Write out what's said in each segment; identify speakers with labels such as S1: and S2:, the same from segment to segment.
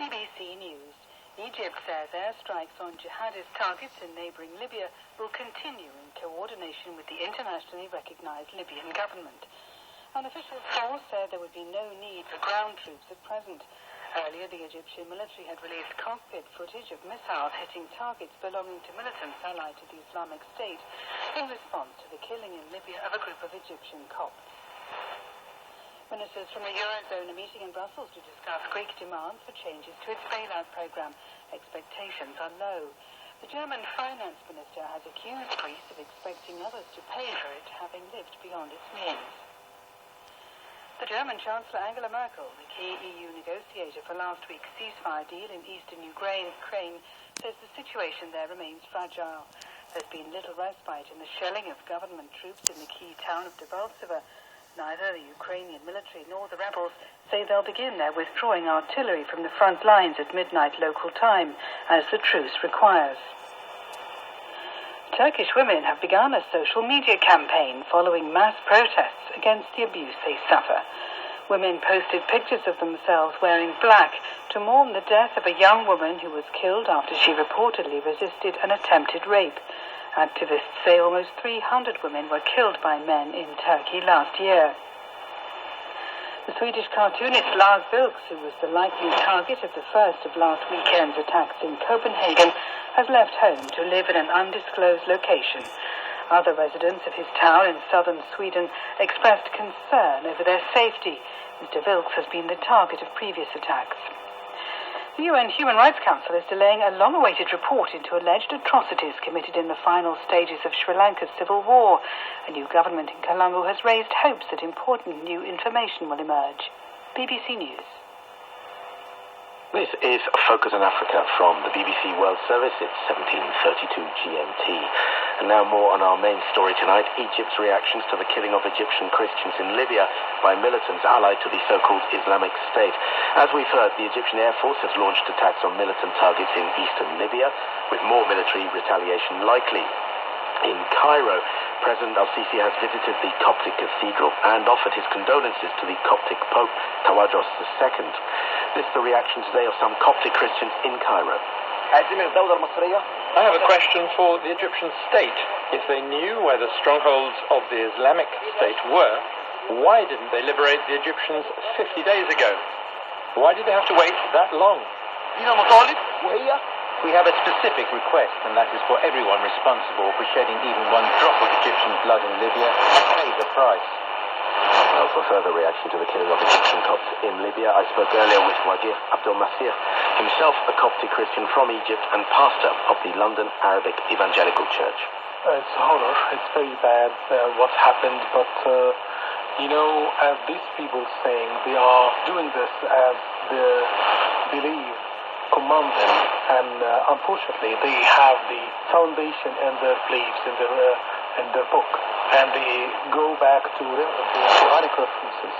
S1: BBC News. Egypt says airstrikes on jihadist targets in neighbouring Libya will continue in coordination with the internationally recognised Libyan government. An official source said there would be no need for ground troops at present. Earlier, the Egyptian military had released cockpit footage of missiles hitting targets belonging to militants allied to the Islamic State in response to the killing in Libya of a group of Egyptian Copts. Ministers from the Eurozone are meeting in Brussels to discuss Greek demands for changes to its bailout programme. Expectations are low. The German finance minister has accused Greece of expecting others to pay for it, having lived beyond its means. The German Chancellor Angela Merkel, the key EU negotiator for last week's ceasefire deal in eastern Ukraine, says the situation there remains fragile. There's been little respite in the shelling of government troops in the key town of Debaltseve. Neither the Ukrainian military nor the rebels say they'll begin their withdrawing artillery from the front lines at midnight local time, as the truce requires. Turkish women have begun a social media campaign following mass protests against the abuse they suffer. Women posted pictures of themselves wearing black to mourn the death of a young woman who was killed after she reportedly resisted an attempted rape. Activists say almost 300 women were killed by men in Turkey last year. The Swedish cartoonist Lars Vilks, who was the likely target of the first of last weekend's attacks in Copenhagen, has left home to live in an undisclosed location. Other residents of his town in southern Sweden expressed concern over their safety. Mr. Vilks has been the target of previous attacks. The UN Human Rights Council is delaying a long-awaited report into alleged atrocities committed in the final stages of Sri Lanka's civil war. A new government in Colombo has raised hopes that important new information will emerge. BBC News.
S2: This is Focus on Africa from the BBC World Service. It's 17:32 GMT. And now more on our main story tonight, Egypt's reactions to the killing of Egyptian Christians in Libya by militants allied to the so-called Islamic State. As we've heard, the Egyptian Air Force has launched attacks on militant targets in eastern Libya, with more military retaliation likely. In Cairo, President al-Sisi has visited the Coptic Cathedral and offered his condolences to the Coptic Pope Tawadros II. This is the reaction today of some Coptic Christians in Cairo.
S3: I have a question for the Egyptian state. If they knew where the strongholds of the Islamic State were, why didn't they liberate the Egyptians 50 days ago? Why did they have to wait that long?
S4: We have a specific request, and that is for everyone responsible for shedding even one drop of Egyptian blood in Libya to pay the price.
S2: Well, for further reaction to the killing of Egyptian Copts in Libya, I spoke earlier with Wagir Abdul Masih, himself a Coptic Christian from Egypt and pastor of the London Arabic Evangelical Church.
S5: It's horror. It's very bad what's happened, but as these people saying, they are doing this as they believe command them, and unfortunately they have the foundation and their beliefs in their book, and they go back to the Quranic references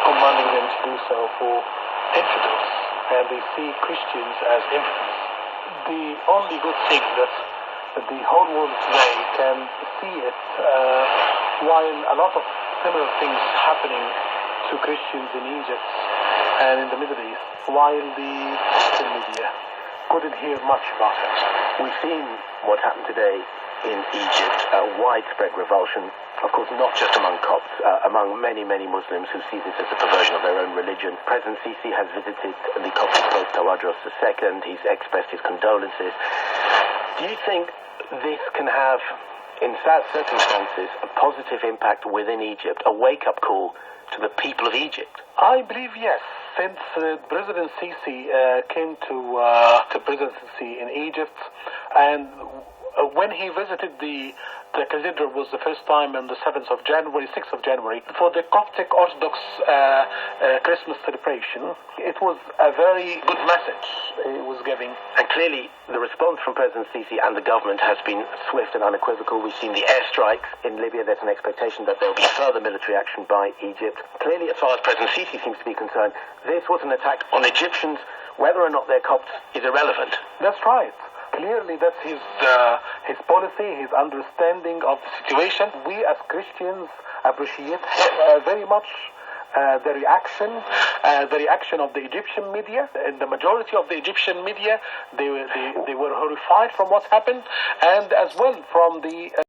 S5: commanding them to do so for infidels, and they see Christians as infidels. The only good thing that the whole world today can see it, while a lot of similar things happening to Christians in Egypt and in the Middle East, while the media couldn't hear much about it.
S2: We've seen what happened today in Egypt, a widespread revulsion, of course not just among Copts, among many, many Muslims who see this as a perversion of their own religion. President Sisi has visited the Coptic Pope Tawadros II. He's expressed his condolences. Do you think this can have, in sad circumstances, a positive impact within Egypt, a wake-up call to the people of Egypt?
S5: I believe yes. Since President Sisi came to presidency in Egypt, and when he visited the cathedral was the first time on the 6th of January, for the Coptic Orthodox Christmas celebration. It was a very good message it was giving.
S2: And clearly the response from President Sisi and the government has been swift and unequivocal. We've seen the airstrikes in Libya. There's an expectation that there will be further military action by Egypt. Clearly, as far as President Sisi seems to be concerned, this was an attack on Egyptians. Whether or not they're Copts is irrelevant.
S5: That's right. Clearly, that's his policy, his understanding of the situation. We as Christians appreciate very much the reaction of the Egyptian media. And the majority of the Egyptian media, they were horrified from what's happened, and as well from the